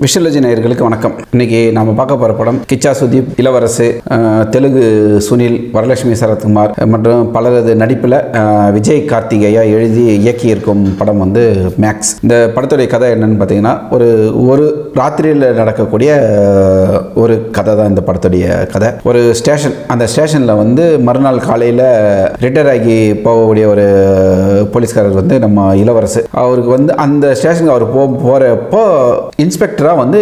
விஷுவலஜி நேயர்களுக்கு வணக்கம். இன்னைக்கு நாம பார்க்க போற படம் கிச்சா சுதீப், இளவரசு, தெலுங்கு சுனில், வரலட்சுமி சரத்குமார் மற்றும் பலரது நடிப்பில் விஜய் கார்த்திகேயா எழுதி இயக்கியிருக்கும் படம் வந்து மேக்ஸ். இந்த படத்துடைய கதை என்னன்னு பார்த்தீங்கன்னா, ஒரு ராத்திரியில் நடக்கக்கூடிய ஒரு கதை தான் இந்த படத்துடைய கதை. ஒரு ஸ்டேஷன், அந்த ஸ்டேஷனில் வந்து மறுநாள் காலையில் ரிட்டையர் ஆகி போகக்கூடிய ஒரு போலீஸ்காரர் வந்து நம்ம இளவரசு. அவருக்கு வந்து அந்த ஸ்டேஷனுக்கு அவர் போகிறப்போ இன்ஸ்பெக்டர் வந்து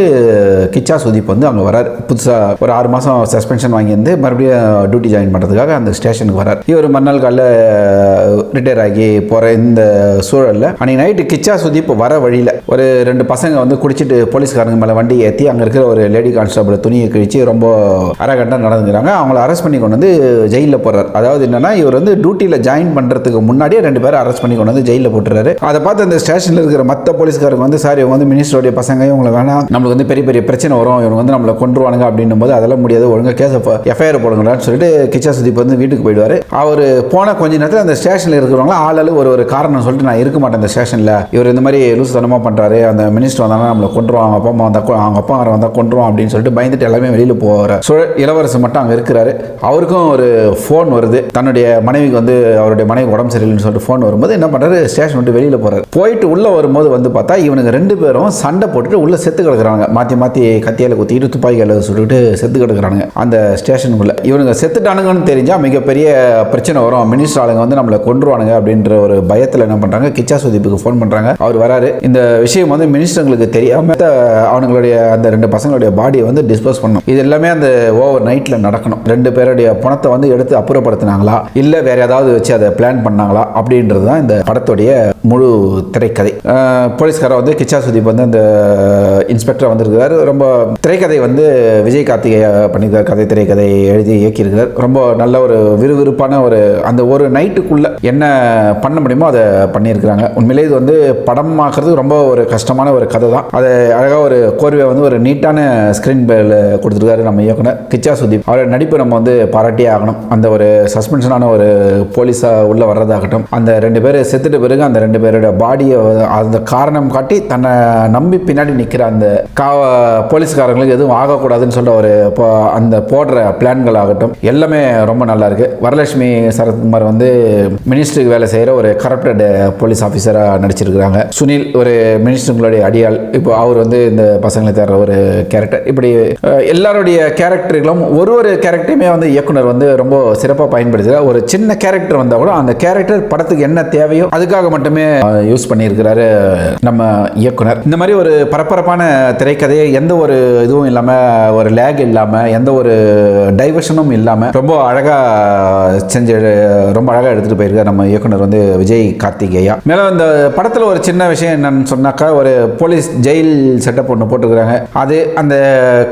கிச்சா சுதீப் வந்து அங்கே வரார். புதுசாக ஒரு 6 மாதம் சஸ்பென்ஷன் வாங்கியிருந்து மறுபடியும் டியூட்டி ஜாயின் பண்ணுறதுக்காக அந்த ஸ்டேஷனுக்கு வரார். இவர் மறுநாள் காலையில் ரிட்டையர் ஆகி போகிற இந்த சூழலில் அன்றைக்கி நைட்டு கிச்சா சுதீப் வர வழியில் ஒரு 2 பசங்க வந்து குடிச்சிட்டு போலீஸ்காரங்க மேலே வண்டி ஏற்றி அங்கே இருக்கிற ஒரு லேடி கான்ஸ்டபிள் துணியை கிழிச்சு ரொம்ப அரகண்டாக நடந்துக்கிறாங்க. அவங்கள அரெஸ்ட் பண்ணி கொண்டு வந்து ஜெயிலில் போடுறார். அதாவது என்னன்னா, இவர் வந்து டியூட்டியில் ஜாயின் பண்ணுறதுக்கு முன்னாடியே 2 பேரை அரெஸ்ட் பண்ணி கொண்டு வந்து ஜெயிலில் போட்டுறாரு. அதை பார்த்து அந்த ஸ்டேஷனில் இருக்கிற மற்ற போலீஸ்காரங்க வந்து, சார் இவங்க வந்து மினிஸ்டருடைய பசங்க, இவங்களை வேணாம், நம்மளுக்கு வந்து பெரிய பெரிய பிரச்சனை வரும், இவங்க வந்து நம்மளை கொண்டுருவானுங்க அப்படின்னும் போது அதெல்லாம் முடியாது, ஒழுங்காக கேஸை எஃப்ஐஆர் போடுங்களான்னு சொல்லிட்டு கிச்சா சுதீப் வந்து வீட்டுக்கு போயிடுவார். அவர் போன கொஞ்ச நேரத்தில் அந்த ஸ்டேஷனில் இருக்கிறவங்க ஆளாளு ஒரு காரணம் சொல்லிட்டு, நான் இருக்க மாட்டேன் இந்த ஸ்டேஷனில், இவர் இந்த மாதிரி லூசுத்தனமாக பண்ணுறாரு, அந்த மினிஸ்டர் வந்தாங்கன்னா நம்மளை கொண்டுருவாங்க, அவங்க அப்பா அம்மா வந்தால் அவங்க அப்பா வந்தால் கொண்டுருவோம் அப்படின்னு சொல்லிட்டு பயந்துட்டு எல்லாமே வெளியில் போகிற இளவரசு மட்டும் அங்கே இருக்கிறாரு. அவருக்கும் ஒரு ஃபோன் வருது. தன்னுடைய மனைவிக்கு வந்து அவருடைய மனைவி உடம்பு சரியில்லைன்னு சொல்லிட்டு ஃபோன் வரும்போது என்ன பண்ணுறாரு, ஸ்டேஷன் விட்டு வெளியில் போகிறார். போயிட்டு உள்ளே வரும்போது வந்து பார்த்தா இவனுங்க 2 பேரும் சண்டை போட்டுட்டு உள்ளே செத்து கிடக்குறாங்க. மாற்றி மாற்றி கத்தியால் குத்திட்டு துப்பாக்கியால் சுட்டுட்டு செத்து கிடக்குறானுங்க அந்த ஸ்டேஷனுக்குள்ளே. இவனுங்க செத்துட்டானுங்கன்னு தெரிஞ்சால் மிகப்பெரிய பிரச்சனை வரும், மினிஸ்டர் ஆளுங்க வந்து நம்மளை கொண்டுருவானுங்க அப்படின்ற ஒரு பயத்தில் என்ன பண்ணுறாங்க, கிச்சா சுதீப்புக்கு ஃபோன் பண்ணுறாங்க. அவர் வராரு. இந்த விஷயம் வந்து மினிஸ்டர்களுக்கு தெரியாமல் அவங்களுடைய அந்த 2 பசங்களுடைய பாடியை வந்து டிஸ்போஸ் பண்ணணும். இது எல்லாமே அந்த ஓவர் நைட்டில் நடக்கணும். 2 பேருடைய பணத்தை வந்து எடுத்து அப்புறப்படுத்தினாங்களா இல்லை வேற ஏதாவது வச்சு அதை பிளான் பண்ணாங்களா அப்படின்றது தான் இந்த படத்துடைய முழு திரைக்கதை. போலீஸ்காரர் வந்து கிச்சா சுதீப் வந்து அந்த இன்ஸ்பெக்டர் வந்திருக்கிறார். ரொம்ப திரைக்கதை வந்து விஜய் கார்த்திகேயா பண்ணியிருக்கார். திரைக்கதை எழுதி இயக்கியிருக்கிறார். ரொம்ப நல்ல ஒரு விறுவிறுப்பான அந்த ஒரு நைட்டுக்குள்ள என்ன பண்ண முடியுமோ அதை பண்ணியிருக்கிறாங்க. உண்மையிலே இது வந்து படமாக்குறது ரொம்ப ஒரு கஷ்டமான ஒரு கதை தான். அதை அழகாக ஒரு கோர்வையை வந்து ஒரு நீட்டான ஸ்கிரீன் பேல கொடுத்துருக்காரு நம்ம இயக்குனர் கிச்சா சுதீப். அவரோட நடிப்பு நம்ம வந்து பாராட்டியே ஆகணும். அந்த ஒரு சஸ்பென்ஷனான ஒரு போலீஸாக உள்ள வர்றதாகட்டும், அந்த 2 பேர் செத்துட்ட பிறகு அந்த 2 பேரோட பாடியை அந்த காரணம் காட்டி தன்னை நம்பி பின்னாடி நிற்கிற அந்த போலீஸ்காரங்களுக்கு எதுவும் ஆகக்கூடாதுன்னு சொல்ல அந்த போடுற பிளான்கள் ஆகட்டும் எல்லாமே ரொம்ப நல்லா இருக்கு. வரலட்சுமி சரத்குமார் வந்து மினிஸ்டருக்கு வேலை செய்கிற ஒரு கரப்டட் போலீஸ் ஆஃபீஸராக நடிச்சிருக்கிறாங்க. சுனில் ஒரு மினிஸ்டர்களுடைய அடியாள். இப்போ அவர் வந்து இந்த பசங்களை தேடுற ஒரு கேரக்டர். இப்படி எல்லாருடைய கேரக்டர்களும் ஒரு கேரக்டரையுமே வந்து இயக்குனர் வந்து ரொம்ப சிறப்பாக பயன்படுத்துகிறார். ஒரு சின்ன கேரக்டர் வந்தால் கூட அந்த கேரக்டர் படத்துக்கு என்ன தேவையோ அதுக்காக மட்டுமே யூஸ் பண்ணியிருக்கிறாரு நம்ம இயக்குனர். இந்த மாதிரி ஒரு பரபரப்பான திரைக்கதையை எந்த ஒரு இதுவும் இல்லாமல், ஒரு லேக் இல்லாமல், எந்த ஒரு டைவர்ஷனும் இல்லாமல் ரொம்ப அழகாக எடுத்துகிட்டு போயிருக்கார் நம்ம இயக்குனர் வந்து விஜய் கார்த்திகேயா. மேலும் இந்த படத்தில் ஒரு சின்ன விஷயம் என்னன்னு சொன்னாக்கா, ஒரு போலீஸ் ஜெயில் செட்டப் ஒன்று போட்டுருக்குறாங்க. அது அந்த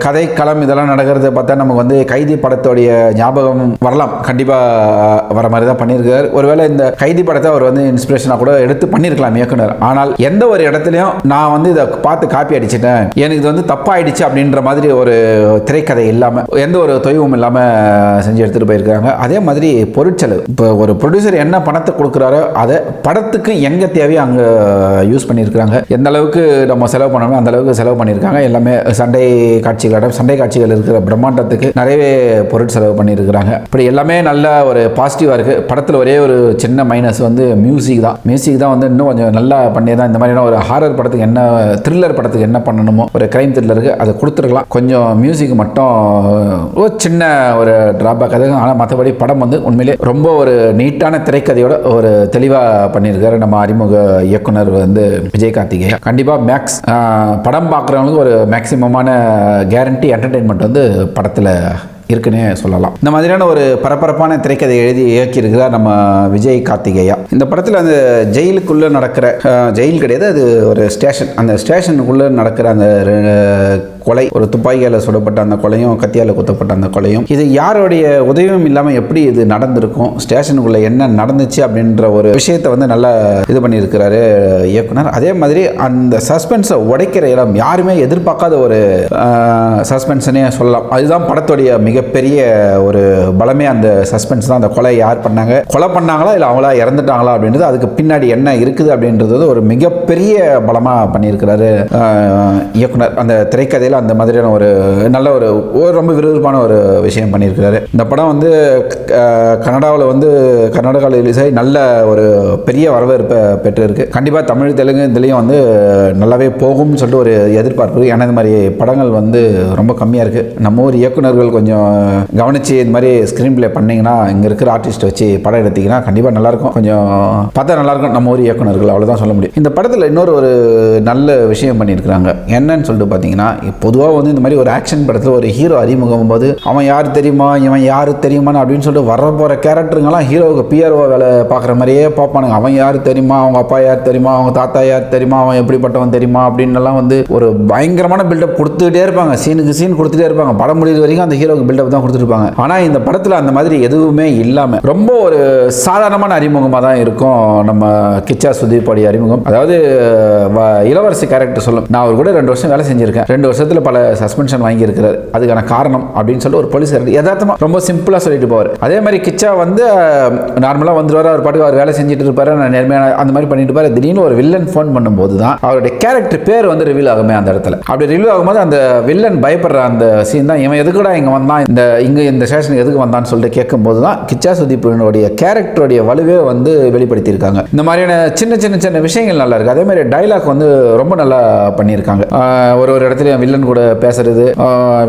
கதை களம் இதெல்லாம் நடக்கிறது பார்த்தா நமக்கு வந்து கைதி படத்தோடைய ஞாபகம் வரலாம். கண்டிப்பாக வர மாதிரி தான் பண்ணியிருக்காரு. ஒருவேளை இந்த கைதி படத்தை அவர் வந்து இன்ஸ்பிரேஷனாக கூட எடுத்து பண்ணியிருக்கலாம் இயக்குனர். ஆனால் எந்த ஒரு இடத்துலையும் நான் வந்து இதை பார்த்து காப்பி அடிச்சிட்டேன், எனக்கு இது வந்து தப்பாயிடுச்சு அப்படின்ற மாதிரி ஒரு திரைக்கதை இல்லாமல், எந்த ஒரு தொய்வும் இல்லாமல் செஞ்சு எடுத்துகிட்டு போயிருக்காங்க. அதே மாதிரி பொருட்செலவு, இப்போ ஒரு ப்ரொடியூசர் என்ன பணத்தை கொடுக்குறாரோ அதை படத்துக்கு எங்கே தேவையோ அங்கே யூஸ் பண்ணியிருக்கிறாங்க. எந்த அளவுக்கு நம்ம செலவு பண்ணணும் அந்த அளவுக்கு செலவு பண்ணியிருக்காங்க. எல்லாமே சண்டை காட்சிகள் இருக்கிற பிரம்மாண்டத்துக்கு நிறையவே பொருட்செலவு பண்ணியிருக்கிறாங்க. இப்படி எல்லாமே நல்ல ஒரு பாசிட்டிவாக இருக்குது. படத்தில் ஒரே ஒரு சின்ன மைனஸ் வந்து மியூசிக் தான் வந்து இன்னும் கொஞ்சம் நல்லா பண்ணி தான் இந்த மாதிரியான ஒரு ஹாரர் படத்துக்கு என்ன, த்ரில்லர் படத்துக்கு என்ன பண்ணணுமோ, ஒரு கிரைம் த்ரில்லருக்கு அதை கொடுத்துருக்கலாம். கொஞ்சம் மியூசிக் மட்டும் ஒரு சின்ன ஒரு டிராபேக் அது. ஆனால் மற்றபடி படம் வந்து உண்மையிலே ரொம்ப ஒரு நீட்டான திரைக்கதையோட ஒரு தெளிவாக பண்ணியிருக்காரு நம்ம அறிமுக இயக்குனர் வந்து விஜய் கார்த்திகேயா. கண்டிப்பாக மேக்ஸ் படம் பார்க்குறவங்களுக்கு ஒரு மேக்சிமமான கேரண்டி என்டர்டெயின்மெண்ட் வந்து படத்தில் இருக்குன்னே சொல்லலாம். இந்த மாதிரியான ஒரு பரபரப்பான திரைக்கதை எழுதி இயக்கியிருக்கிறார் நம்ம விஜய் கார்த்திகேயா. இந்த படத்தில் அந்த ஜெயிலுக்குள்ளே நடக்கிற, ஜெயில் கிடையாது அது ஒரு ஸ்டேஷன், அந்த ஸ்டேஷனுக்குள்ளே நடக்கிற அந்த கொலை, ஒரு துப்பாக்கியால் சுடப்பட்ட அந்த கொலையும் கத்தியால் குத்தப்பட்ட அந்த கொலையும், இது யாருடைய உதவியும் இல்லாமல் எப்படி இது நடந்திருக்கும், ஸ்டேஷனுக்குள்ள என்ன நடந்துச்சு அப்படின்ற ஒரு விஷயத்தை வந்து நல்லா இது பண்ணியிருக்கிறாரு இயக்குனர். அதே மாதிரி அந்த சஸ்பென்ஸை உடைக்கிற இடம் யாருமே எதிர்பார்க்காத ஒரு சஸ்பென்ஸ்னே சொல்லலாம். அதுதான் படத்துடைய மிகப்பெரிய ஒரு பலமே. அந்த சஸ்பென்ஸ் தான். அந்த கொலை யார் பண்ணாங்க, கொலை பண்ணாங்களா இல்லை அவங்களா இறந்துட்டாங்களா அப்படின்றது, அதுக்கு பின்னாடி என்ன இருக்குது அப்படின்றது ஒரு மிகப்பெரிய பலமாக பண்ணியிருக்கிறாரு இயக்குனர். அந்த திரைக்கதையில் அந்த மாதிரியான ஒரு நல்ல ஒரு ரொம்ப விறுவிறுப்பான ஒரு விஷயம் பண்ணியிருக்கிறாரு. இந்த படம் வந்து கனடாவில் வந்து கர்நாடகாவில் ரிலீஸ் ஆகி நல்ல ஒரு பெரிய வரவேற்பை பெற்று இருக்கு. கண்டிப்பாக தமிழ் தெலுங்கு இதுலேயும் வந்து நல்லாவே போகும்னு சொல்லிட்டு ஒரு எதிர்பார்ப்பு. ஏன்னா இந்த மாதிரி படங்கள் வந்து ரொம்ப கம்மியாக இருக்குது. நம்ம ஊர் இயக்குநர்கள் கொஞ்சம் கவனித்து இந்த மாதிரி ஸ்க்ரீன் பிளே பண்ணிங்கன்னா, இங்கே இருக்கிற ஆர்டிஸ்ட்டை வச்சு படம் எடுத்திங்கன்னா கண்டிப்பாக நல்லாயிருக்கும். கொஞ்சம் பார்த்தா நல்லாயிருக்கும் நம்ம ஊர் இயக்குநர்கள், அவ்வளோதான் சொல்ல முடியும். இந்த படத்தில் இன்னொரு ஒரு நல்ல விஷயம் பண்ணியிருக்கிறாங்க. என்னன்னு சொல்லிட்டு பார்த்தீங்கன்னா, பொதுவாக வந்து இந்த மாதிரி ஒரு ஆக்ஷன் படத்தில் ஒரு ஹீரோ அறிமுகம் போது அவன் யார் தெரியுமா, இவன் யார் தெரியுமான்னு அப்படின்னு சொல்லிட்டு வர போகிற கேரக்டருங்கெல்லாம் ஹீரோவுக்கு பிஆர்ஓ வேலை பார்க்குற மாதிரியே பார்ப்பானுங்க. அவன் யார் தெரியுமா, அவங்க அப்பா யார் தெரியுமா, அவங்க தாத்தா யார் தெரியுமா, அவன் எப்படிப்பட்டவன் தெரியுமா அப்படின்னுலாம் வந்து ஒரு பயங்கரமான பில்டப் கொடுத்துட்டே இருப்பாங்க. சீனுக்கு சீன் கொடுத்துட்டே இருப்பாங்க. படம் முடிகிற வரைக்கும் அந்த ஹீரோவுக்கு பில்டப் தான் கொடுத்துருப்பாங்க. ஆனால் இந்த படத்தில் அந்த மாதிரி எதுவுமே இல்லாமல் ரொம்ப ஒரு சாதாரணமான அறிமுகமாக தான் இருக்கும் நம்ம கிச்சா சுதீப்போடைய அறிமுகம். அதாவது இளவரசி கேரக்டர் சொல்லும், நான் அவர் கூட 2 வருஷம் வேலை செஞ்சிருக்கேன், 2 வருஷத்தில் பல சஸ்பென்ஷன் வாங்கியிருக்கிறார், அதுக்கான காரணம் அப்படின்னு சொல்லிட்டு ஒரு போலீஸ் யதார்த்தமாக ரொம்ப சிம்பிளாக சொல்லிட்டு போவார். அதே மாதிரி கிச்சா வந்து நார்மலாக வந்துடுவார், அவர் பாட்டுக்கு அவர் வேலை செஞ்சுட்டு இருப்பாரு, நான் நேர்மையான அந்த மாதிரி பண்ணிட்டு இருப்பாரு. திடீர்னு ஒரு வில்லன் ஃபோன் பண்ணும்போது தான் அவருடைய கேரக்டர் பேர் வந்து ரிவீல் ஆகுமே அந்த இடத்துல. அப்படி ரிவீல் ஆகும்போது அந்த வில்லன் பயப்படுற அந்த சீன் தான், இவன் எதுக்குடா இங்கே வந்தான், இந்த ஸ்டேஷனுக்கு எதுக்கு வந்தான்னு சொல்லிட்டு கேட்கும்போது தான் கிச்சா சுதீப்பினுடைய கேரக்டருடைய வலுவே வந்து வெளிப்படுத்தியிருக்காங்க. இந்த மாதிரியான சின்ன சின்ன சின்ன விஷயங்கள் நல்லா இருக்கு. அதே மாதிரி டைலாக் வந்து ரொம்ப நல்லா பண்ணியிருக்காங்க. ஒரு இடத்துல வில்லன் கூட பேசுறது,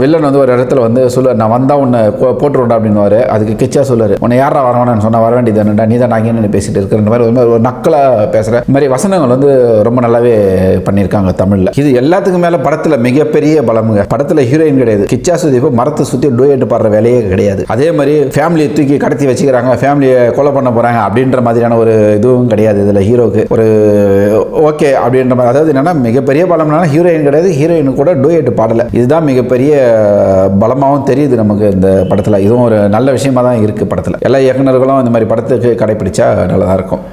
வில்லன் வந்து ஒரு இடத்துல வந்து சொல்ல, நான் வந்தா உன்னை போட்டுருண்டா அப்படின்னு. அதுக்கு கிச்சா சொல்லுவாரு, உன்னை யாரா வரணும்னு சொன்னா வர வேண்டியது, நீ தான் நாங்க பேசிட்டு இருக்கிற மாதிரி ஒரு நக்கலா பேசுற மாதிரி வசனங்கள் வந்து ரொம்ப நல்லாவே பண்ணியிருக்காங்க தமிழ்ல. இது எல்லாத்துக்கும் மேல படத்துல மிகப்பெரிய பலமுங்க. படத்துல ஹீரோயின் கிடையாது, கிச்சா சுதீப் மரத்தை சுத்தி டூயட் பாடுற வேலையே கிடையாது. அதே மாதிரி ஃபேமிலியை தூக்கி கடத்தி வச்சுக்கிறாங்க, ஃபேமிலியை கொலை பண்ண போறாங்க அப்படின்ற மாதிரியான ஒரு இதுவும் கிடையாது. இதுல ஹீரோக்கு ஒரு ஓகே அப்படின்ற மாதிரி, அதாவது என்னன்னா மிகப்பெரிய பலம்னா ஹீரோயின் கிடையாது, ஹீரோயின் கூட டூயட் பாடல. இதுதான் மிகப்பெரிய பலமாகவும் தெரியுது நமக்கு இந்த படத்துல. இதுவும் ஒரு நல்ல விஷயமா தான் இருக்கு படத்துல. எல்லா இயக்குநர்களும் இந்த மாதிரி படத்துக்கு கடைபிடிச்சா நல்லதா இருக்கும்.